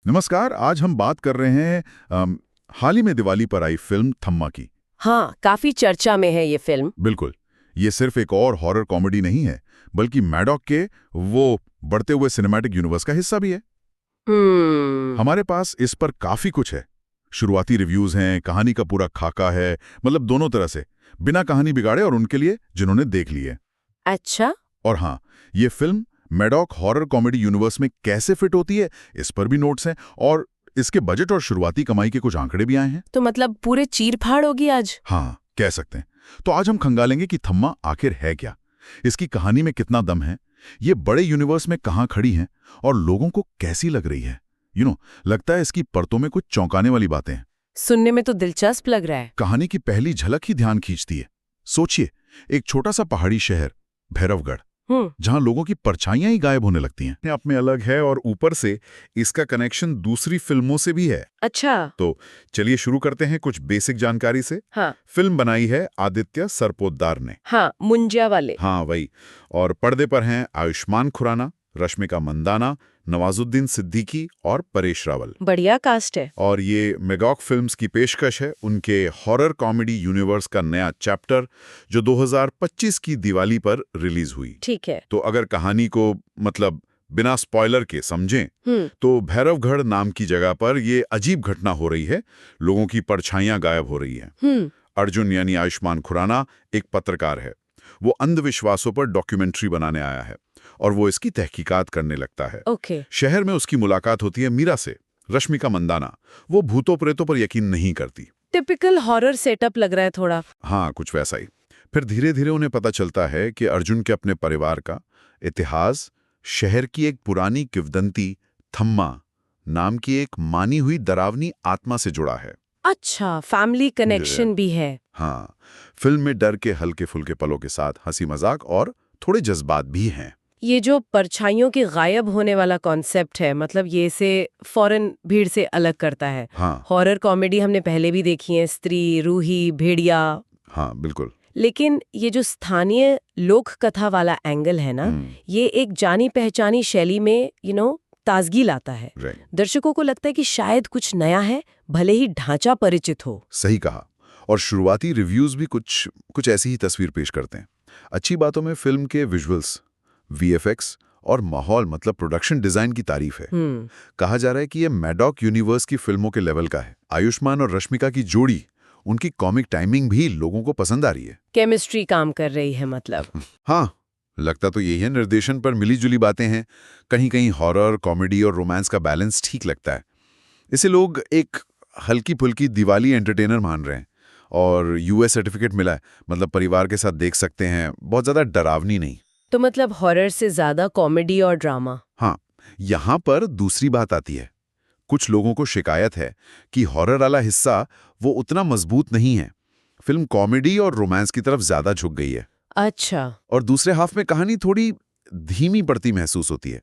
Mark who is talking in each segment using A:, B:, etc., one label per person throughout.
A: नमस्कार। आज हम बात कर रहे हैं हाल ही में दिवाली पर आई फिल्म थम्मा की।
B: हाँ, काफी चर्चा में है ये फिल्म।
A: बिल्कुल। ये सिर्फ एक और हॉरर कॉमेडी नहीं है, बल्कि मैडॉक के वो बढ़ते हुए सिनेमैटिक यूनिवर्स का हिस्सा भी है। हमारे पास इस पर काफी कुछ है। शुरुआती रिव्यूज हैं, कहानी का पूरा खाका है, मतलब दोनों तरह से, बिना कहानी बिगाड़े और उनके लिए जिन्होंने देख ली है।
B: अच्छा।
A: और हाँ, ये film Maddock horror comedy universe में कैसे फिट होती है, इस पर भी नोट्स हैं, और इसके बजट और शुरुआती कमाई के कुछ आंकड़े भी आए हैं।
B: तो मतलब पूरे चीर-फाड़ होगी आज।
A: हाँ, कह सकते हैं। तो आज हम खंगालेंगे कि थम्मा आखिर है क्या, इसकी कहानी में कितना दम है, ये बड़े यूनिवर्स में कहाँ खड़ी है और लोगों को कैसी लग रही है। लगता है इसकी परतों में कुछ चौंकाने वाली बातें हैं।
B: सुनने में तो दिलचस्प लग रहा है।
A: कहानी की पहली झलक ही ध्यान खींचती है। सोचिए, एक छोटा सा पहाड़ी शहर भैरवगढ़, जहां लोगों की परछाइयां ही गायब होने लगती हैं, अपने आप में अलग है, और ऊपर से इसका कनेक्शन दूसरी फिल्मों से भी है।
B: अच्छा।
A: तो चलिए शुरू करते हैं कुछ बेसिक जानकारी से।
B: हाँ।
A: फिल्म बनाई है आदित्य सरपोतदार ने।
B: हाँ, मुंजिया वाले।
A: हाँ, वही। और पर्दे पर हैं आयुष्मान खुराना, रश्मिका मंदाना, नवाजुद्दीन सिद्दीकी और परेश रावल।
B: बढ़िया कास्ट है।
A: और ये मैडॉक फिल्म्स की पेशकश है उनके हॉरर कॉमेडी यूनिवर्स का नया चैप्टर, जो 2025 की दिवाली पर रिलीज हुई।
B: ठीक है।
A: तो अगर कहानी को बिना स्पॉइलर के समझें, तो भैरवगढ़ नाम की जगह पर ये अजीब घटना हो रही है। लोगों की परछाइयां गायब हो रही हैं। अर्जुन यानी आयुष्मान खुराना एक पत्रकार है। वो अंधविश्वासों पर डॉक्यूमेंट्री बनाने आया है और वो इसकी तहकीकात करने लगता है।
B: ओके।
A: शहर में उसकी मुलाकात होती है मीरा से, रश्मिका मंदाना। वो भूतों प्रेतों पर यकीन नहीं करती।
B: टिपिकल हॉरर सेटअप लग रहा है थोड़ा।
A: हाँ, कुछ वैसा ही। फिर धीरे धीरे उन्हें पता चलता है कि अर्जुन के अपने परिवार का इतिहास शहर की एक पुरानी किंवदंती थम्मा नाम की एक मानी हुई डरावनी आत्मा से जुड़ा है।
B: अच्छा, फैमिली कनेक्शन भी है।
A: हाँ, फिल्म में डर के हल्के फुल्के पलों के साथ हंसी मजाक और थोड़े जज्बात भी हैं।
B: ये जो परछाइयों के गायब होने वाला कॉन्सेप्ट है, मतलब ये इसे फौरन भीड़ से अलग करता है।
A: हाँ।
B: हॉरर कॉमेडी हमने पहले भी देखी है, स्त्री, रूही, भेड़िया।
A: हाँ, बिल्कुल।
B: लेकिन ये जो स्थानीय लोक कथा वाला एंगल है ना, ये एक जानी पहचानी शैली में ताजगी लाता है। दर्शकों को लगता है कि शायद कुछ नया है, भले ही ढांचा परिचित हो।
A: सही कहा। और शुरुआती रिव्यूज भी कुछ ऐसी ही तस्वीर पेश करते हैं। अच्छी बातों में फिल्म के विजुअल्स, वीएफएक्स और माहौल, मतलब प्रोडक्शन डिजाइन की तारीफ है। कहा जा रहा है कि ये मैडॉक यूनिवर्स की फिल्मों के लेवल का है। आयुष्मान और रश्मिका की जोड़ी, उनकी कॉमिक टाइमिंग भी लोगों को पसंद आ रही है।
B: केमिस्ट्री काम कर रही है मतलब।
A: हाँ, लगता तो यही है। निर्देशन पर मिली जुली बातें हैं। कहीं कहीं हॉरर, कॉमेडी और रोमांस का बैलेंस ठीक लगता है। इसे लोग एक हल्की फुल्की दिवाली एंटरटेनर मान रहे हैं। और यूएस सर्टिफिकेट मिला है, मतलब परिवार के साथ देख सकते हैं, बहुत ज्यादा डरावनी नहीं।
B: तो मतलब हॉरर से ज्यादा कॉमेडी और ड्रामा।
A: हाँ, यहाँ पर दूसरी बात आती है। कुछ लोगों को शिकायत है कि हॉरर वाला हिस्सा वो उतना मजबूत नहीं है। फिल्म कॉमेडी और रोमांस की तरफ ज्यादा झुक गई है।
B: अच्छा।
A: और दूसरे हाफ में कहानी थोड़ी धीमी पड़ती महसूस होती है।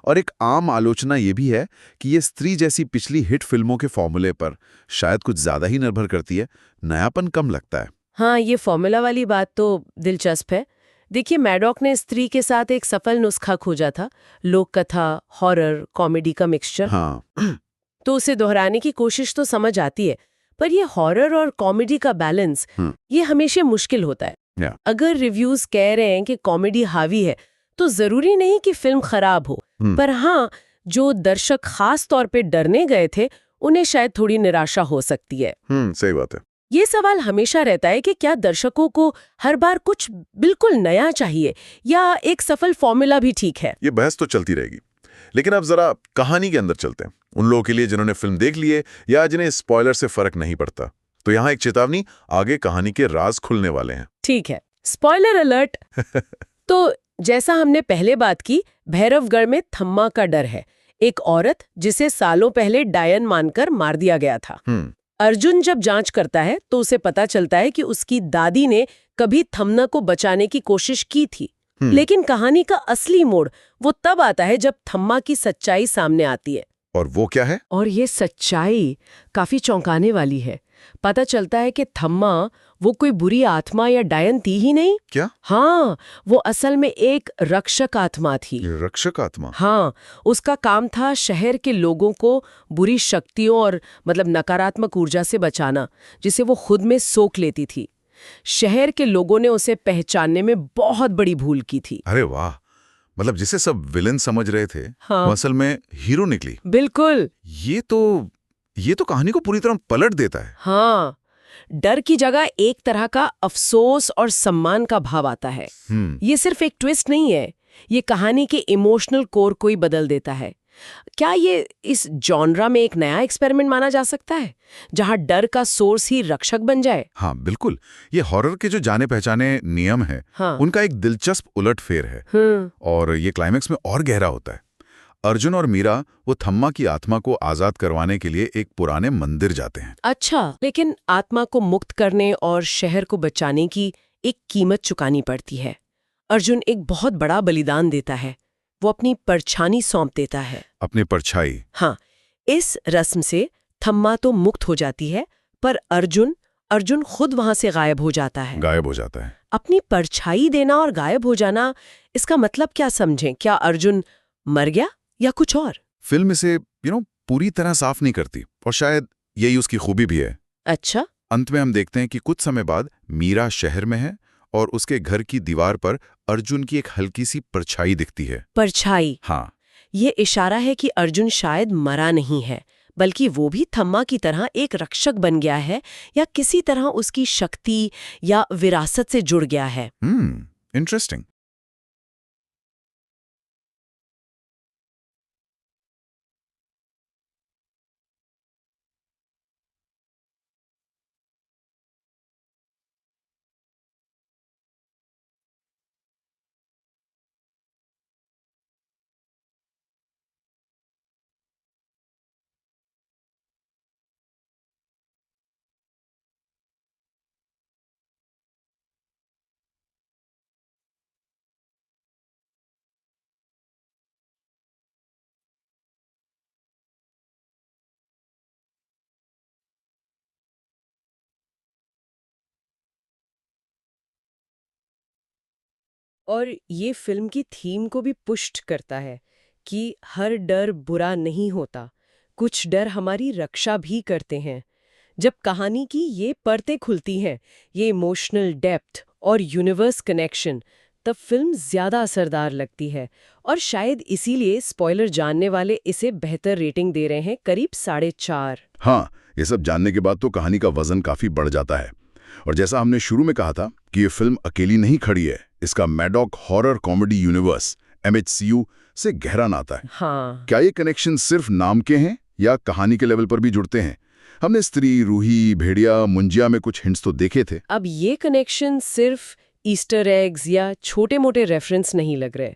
A: और एक आम आलोचना ये भी है कि ये स्त्री जैसी पिछली हिट फिल्मों के फॉर्मूले पर शायद कुछ ज्यादा ही निर्भर करती है। नयापन कम लगता है।
B: हाँ, ये फॉर्मूला वाली बात तो दिलचस्प है। देखिए, मैडॉक ने स्त्री के साथ एक सफल नुस्खा खोजा था, लोक कथा, हॉरर, कॉमेडी का मिक्सचर।
A: हाँ।
B: तो उसे दोहराने की कोशिश तो समझ आती है, पर ये हॉरर और कॉमेडी का बैलेंस, ये हमेशा मुश्किल होता है। अगर रिव्यूज कह रहे हैं कि कॉमेडी हावी है, तो जरूरी नहीं कि फिल्म खराब हो। पर हाँ, जो दर्शक खास तौर पे डरने गए थे, उन्हें शायद थोड़ी निराशा हो सकती है।
A: सही बात है।
B: ये सवाल हमेशा रहता है कि क्या दर्शकों को हर बार कुछ बिल्कुल नया चाहिए, या एक सफल फॉर्मूला भी ठीक है।
A: ये बहस तो चलती रहेगी, लेकिन अब जरा कहानी के अंदर चलते हैं। उन लोगों के लिए जिन्होंने फिल्म देख ली है या जिन्हें स्पॉइलर से फर्क नहीं पड़ता, तो यहाँ एक चेतावनी, आगे कहानी के राज खुलने वाले हैं।
B: ठीक है, स्पॉइलर अलर्ट। तो जैसा हमने पहले बात की, भैरवगढ़ में थम्मा का डर है। एक औरत जिसे सालों पहले डायन मानकर मार दिया गया था। अर्जुन जब जांच करता है तो उसे पता चलता है कि उसकी दादी ने कभी थम्मा को बचाने की कोशिश की थी। लेकिन कहानी का असली मोड़ वो तब आता है जब थम्मा की सच्चाई सामने आती है।
A: और वो क्या है?
B: और ये सच्चाई काफी चौंकाने वाली है। पता चलता है कि थम्मा वो कोई बुरी आत्मा या डायन थी ही नहीं।
A: क्या?
B: हाँ, वो असल में एक रक्षक आत्मा थी।
A: रक्षक आत्मा?
B: हाँ, उसका काम था शहर के लोगों को बुरी शक्तियों और नकारात्मक ऊर्जा से बचाना, जिसे वो खुद में सोख लेती थी। शहर के लोगों ने उसे पहचानने में बहुत बड़ी भूल की थी।
A: अरे वाह, मतलब जिसे सब विलेन समझ रहे थे,
B: हाँ,
A: वो असल में हीरो निकली।
B: बिल्कुल।
A: ये तो कहानी को पूरी तरह पलट देता है।
B: हाँ, डर की जगह एक तरह का अफसोस और सम्मान का भाव आता है। ये सिर्फ एक ट्विस्ट नहीं है, ये कहानी के इमोशनल कोर को ही बदल देता है। क्या ये इस जॉनरा में एक नया एक्सपेरिमेंट माना जा सकता है, जहां डर का सोर्स ही रक्षक बन जाए?
A: हाँ बिल्कुल, ये हॉरर के जो जाने पहचाने नियम है,
B: हाँ,
A: उनका एक दिलचस्प उलटफेर है। और ये क्लाइमेक्स में और गहरा होता है। अर्जुन और मीरा वो थम्मा की आत्मा को आजाद करवाने के लिए एक पुराने मंदिर जाते हैं।
B: अच्छा, लेकिन आत्मा को मुक्त करने और शहर को बचाने की एक कीमत चुकानी पड़ती है। अर्जुन एक बहुत बड़ा बलिदान देता है, वो अपनी परछाई सौंप देता है।
A: अपनी परछाई?
B: हाँ, इस रस्म से थम्मा तो मुक्त हो जाती है, पर अर्जुन खुद वहां से गायब हो जाता है।
A: गायब हो जाता है?
B: अपनी परछाई देना और गायब हो जाना, इसका मतलब क्या समझें? क्या अर्जुन मर गया या कुछ और?
A: फिल्म इसे पूरी तरह साफ नहीं करती, और शायद यही उसकी खूबी भी है।
B: अच्छा।
A: अंत में हम देखते हैं कि कुछ समय बाद मीरा शहर में है और उसके घर की दीवार पर अर्जुन की एक हल्की सी परछाई दिखती है।
B: परछाई?
A: हाँ।
B: ये इशारा है कि अर्जुन शायद मरा नहीं है, बल्कि वो भी थम्मा की तरह एक रक्षक बन गया है, या किसी तरह उसकी शक्ति या विरासत से जुड़ गया है।
A: इंटरेस्टिंग।
B: और ये फिल्म की थीम को भी पुष्ट करता है कि हर डर बुरा नहीं होता, कुछ डर हमारी रक्षा भी करते हैं। जब कहानी की ये परतें खुलती हैं, ये इमोशनल डेप्थ और यूनिवर्स कनेक्शन, तब फिल्म ज्यादा असरदार लगती है। और शायद इसीलिए स्पॉइलर जानने वाले इसे बेहतर रेटिंग दे रहे हैं, करीब 4.5।
A: हाँ, ये सब जानने के बाद तो कहानी का वजन काफी बढ़ जाता है। और जैसा हमने शुरू में कहा था कि ये फिल्म अकेली नहीं खड़ी है, इसका Maddock horror comedy universe MHCU से गहरा नाता है।
B: हाँ।
A: क्या ये कनेक्शन सिर्फ नाम के हैं या कहानी के लेवल पर भी जुड़ते हैं? हमने स्त्री, रूही, भेड़िया, मुंजिया में कुछ हिंट्स तो देखे थे।
B: अब ये कनेक्शन सिर्फ ईस्टर एग्स या छोटे मोटे रेफरेंस नहीं लग रहे।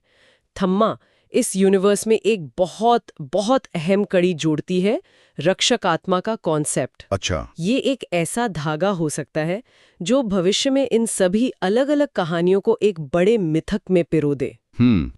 B: थम्मा इस यूनिवर्स में एक बहुत बहुत अहम कड़ी जोड़ती है, रक्षक आत्मा का कॉन्सेप्ट।
A: अच्छा।
B: ये एक ऐसा धागा हो सकता है जो भविष्य में इन सभी अलग अलग कहानियों को एक बड़े मिथक में पिरो दे।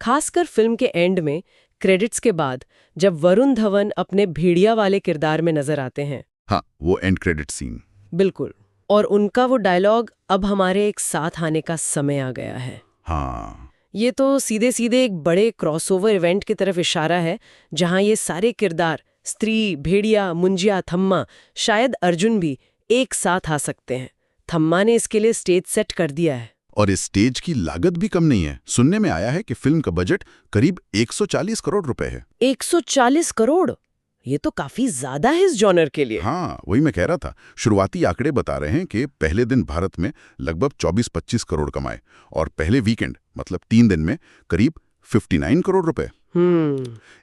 B: खासकर फिल्म के एंड में, क्रेडिट्स के बाद, जब वरुण धवन अपने भेड़िया वाले किरदार में नजर आते हैं।
A: हाँ, वो एंड क्रेडिट सीन।
B: बिल्कुल। और उनका वो डायलॉग, अब हमारे एक साथ आने का समय आ गया है।
A: हाँ,
B: ये तो सीधे सीधे एक बड़े क्रॉसओवर इवेंट की तरफ इशारा है, जहां ये सारे किरदार, स्त्री, भेड़िया, मुंजिया, थम्मा, शायद अर्जुन भी एक साथ आ सकते हैं। थम्मा ने इसके लिए स्टेज सेट कर दिया है।
A: और इस स्टेज की लागत भी कम नहीं है। सुनने में आया है कि फिल्म का बजट करीब 140 करोड़ रुपए है।
B: 140 करोड़? ये तो काफी ज्यादा है इस जॉनर के लिए।
A: हाँ, वही मैं कह रहा था। शुरुआती आंकड़े बता रहे हैं कि पहले दिन भारत में लगभग 24-25 करोड़ कमाए, और पहले वीकेंड मतलब 3 दिन में करीब 59 करोड़ रुपए।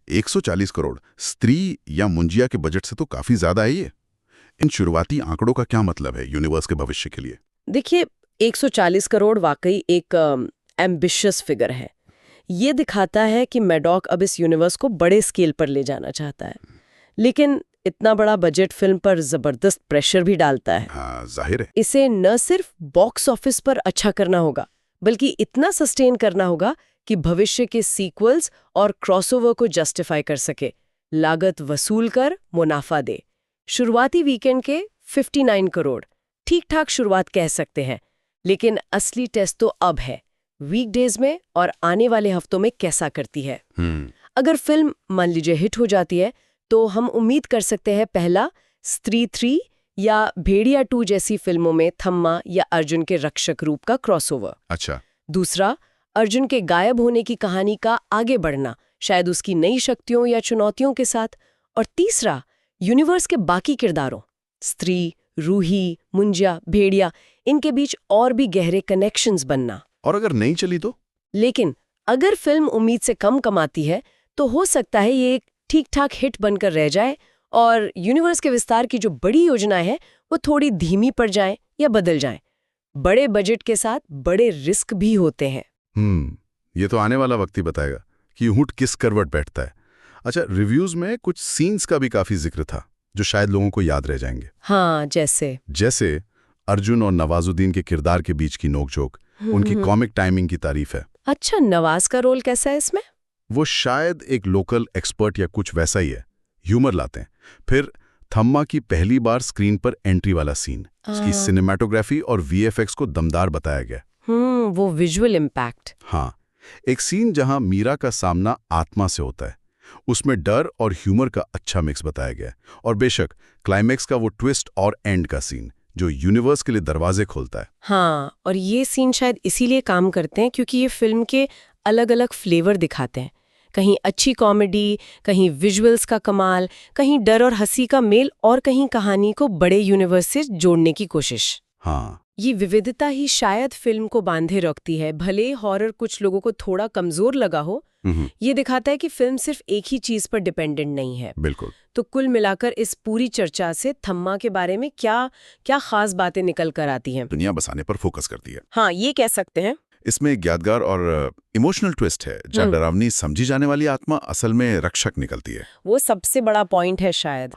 A: 140 करोड़ स्त्री या मुंजिया के बजट से तो काफी ज्यादा है ये। इन शुरुआती आंकड़ों का क्या मतलब है यूनिवर्स के भविष्य के लिए?
B: देखिए, 140 करोड़ वाकई एक एम्बिशियस फिगर है। ये दिखाता है कि मैडॉक अब इस यूनिवर्स को बड़े स्केल पर ले जाना चाहता है, लेकिन इतना बड़ा बजट फिल्म पर जबरदस्त प्रेशर भी डालता है।
A: हाँ, जाहिर है।
B: इसे न सिर्फ बॉक्स ऑफिस पर अच्छा करना होगा, बल्कि इतना सस्टेन करना होगा कि भविष्य के सीक्वल्स और क्रॉसओवर को जस्टिफाई कर सके, लागत वसूल कर मुनाफा दे। शुरुआती वीकेंड के 59 करोड़, ठीक ठाक शुरुआत कह सकते हैं। लेकिन असली टेस्ट तो अब है, वीकडेज में और आने वाले हफ्तों में कैसा करती है। अगर फिल्म मान लीजिए हिट हो जाती है तो हम उम्मीद कर सकते हैं पहला स्त्री 3 या भेड़िया 2 जैसी फिल्मों में थम्मा या अर्जुन के रक्षक रूप का क्रॉसओवर।
A: अच्छा।
B: दूसरा, अर्जुन के गायब होने की कहानी का आगे बढ़ना, शायद उसकी नई शक्तियों या चुनौतियों के साथ। और तीसरा, यूनिवर्स के बाकी किरदारों, स्त्री, रूही, मुंजिया, भेड़िया, इनके बीच और भी गहरे कनेक्शंस बनना।
A: और अगर नहीं चली तो?
B: लेकिन अगर फिल्म उम्मीद से कम कमाती है तो हो सकता है ये एक ठीक ठाक हिट बनकर रह जाए और यूनिवर्स के विस्तार की जो बड़ी योजना है वो थोड़ी धीमी पड़ जाए या बदल जाए। बड़े बजट के साथ बड़े रिस्क भी होते हैं।
A: ये तो आने वाला वक्त ही बताएगा कि ऊँट किस करवट बैठता है। अच्छा, रिव्यूज में कुछ सीन्स का भी काफी जिक्र था जो शायद लोगों को याद रह जाएंगे।
B: हाँ, जैसे
A: अर्जुन और नवाजुद्दीन के किरदार के बीच की नोकझोंक, उनकी कॉमिक टाइमिंग की तारीफ है।
B: अच्छा, नवाज का रोल कैसा है इसमें?
A: वो शायद एक लोकल एक्सपर्ट या कुछ वैसा ही है, ह्यूमर लाते हैं। फिर थम्मा की पहली बार स्क्रीन पर एंट्री वाला सीन, उसकी सिनेमैटोग्राफी और वीएफएक्स को दमदार बताया गया।
B: वो विजुअल इम्पैक्ट।
A: हाँ, एक सीन जहां मीरा का सामना आत्मा से होता है, उसमें डर और ह्यूमर का अच्छा मिक्स बताया गया। और बेशक क्लाइमैक्स का वो ट्विस्ट और एंड का सीन जो यूनिवर्स के लिए दरवाजे खोलता है।
B: हाँ, और ये सीन शायद इसीलिए काम करते हैं क्योंकि ये फिल्म के अलग अलग फ्लेवर दिखाते हैं। कहीं अच्छी कॉमेडी, कहीं विजुअल्स का कमाल, कहीं डर और हंसी का मेल, और कहीं कहानी को बड़े यूनिवर्स से जोड़ने की कोशिश।
A: हाँ,
B: ये विविधता ही शायद फिल्म को बांधे रखती है। भले हॉरर कुछ लोगों को थोड़ा कमजोर लगा हो, ये दिखाता है कि फिल्म सिर्फ एक ही चीज पर डिपेंडेंट नहीं है।
A: बिल्कुल।
B: तो कुल मिलाकर इस पूरी चर्चा से थम्मा के बारे में क्या खास बातें निकल कर आती हैं?
A: दुनिया बसाने पर फोकस करती है।
B: हाँ, ये कह सकते हैं।
A: इसमें एक यादगार और इमोशनल ट्विस्ट है जहाँ डरावनी समझी जाने वाली आत्मा असल में रक्षक निकलती है।
B: वो सबसे बड़ा पॉइंट है शायद।